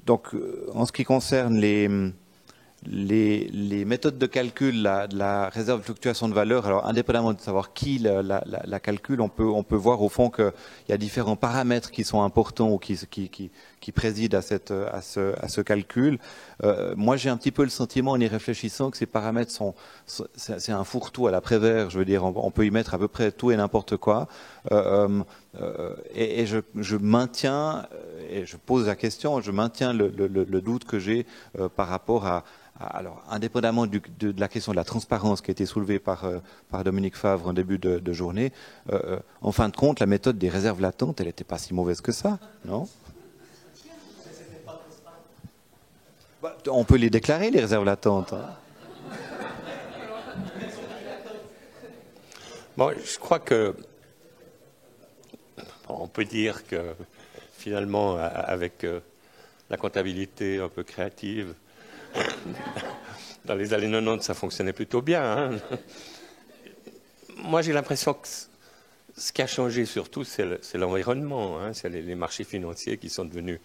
Donc, en ce qui concerne les méthodes de calcul de la réserve de fluctuation de valeur, alors indépendamment de savoir qui la calcule, on peut voir au fond qu'il y a différents paramètres qui sont importants ou qui président à ce calcul. Moi, j'ai un petit peu le sentiment, en y réfléchissant, que ces paramètres c'est un fourre-tout à la Prévert. Je veux dire, on peut y mettre à peu près tout et n'importe quoi. Et je maintiens, et je pose la question, je maintiens le doute que j'ai par rapport alors, indépendamment de la question de la transparence qui a été soulevée par Dominique Favre en début de journée, en fin de compte, la méthode des réserves latentes, elle n'était pas si mauvaise que ça, non? On peut les déclarer, les réserves latentes. Hein. Bon, je crois que on peut dire que finalement, avec la comptabilité un peu créative, dans les années 90, ça fonctionnait plutôt bien. Hein. Moi, j'ai l'impression que ce qui a changé surtout, c'est l'environnement. Hein. C'est les marchés financiers qui sont devenus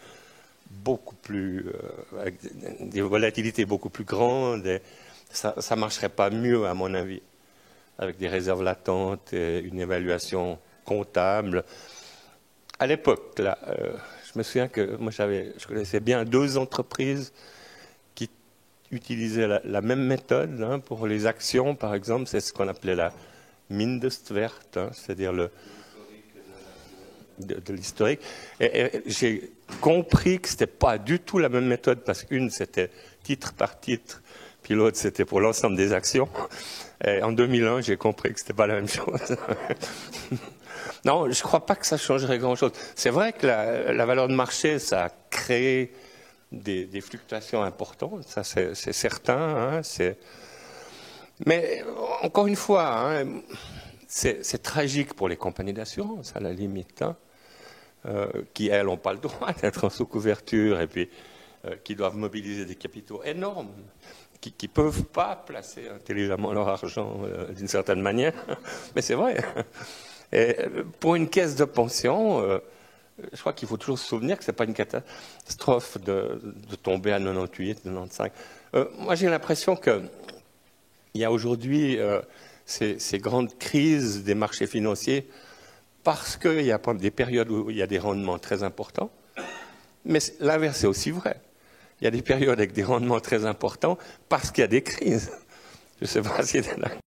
beaucoup plus, avec des volatilités beaucoup plus grandes. Ça ne marcherait pas mieux, à mon avis, avec des réserves latentes et une évaluation comptable. À l'époque, là, je me souviens que moi, je connaissais bien 2 entreprises qui utilisaient la même méthode hein, pour les actions, par exemple. C'est ce qu'on appelait la Mindestwert, hein, c'est-à-dire de l'historique. Et j'ai compris que ce n'était pas du tout la même méthode, parce qu'une, c'était titre par titre, puis l'autre, c'était pour l'ensemble des actions. Et en 2001, j'ai compris que ce n'était pas la même chose. Non, je ne crois pas que ça changerait grand-chose. C'est vrai que la valeur de marché, ça a créé des fluctuations importantes, ça c'est certain. Hein, mais encore une fois, hein, c'est tragique pour les compagnies d'assurance, à la limite, hein, qui, elles, n'ont pas le droit d'être en sous-couverture et puis qui doivent mobiliser des capitaux énormes, qui ne peuvent pas placer intelligemment leur argent d'une certaine manière. Mais c'est vrai. Et pour une caisse de pension, je crois qu'il faut toujours se souvenir que ce n'est pas une catastrophe de tomber à 98, 95. Moi, j'ai l'impression qu'il y a aujourd'hui ces grandes crises des marchés financiers parce qu'il y a des périodes où il y a des rendements très importants. Mais l'inverse est aussi vrai. Il y a des périodes avec des rendements très importants parce qu'il y a des crises. Je ne sais pas si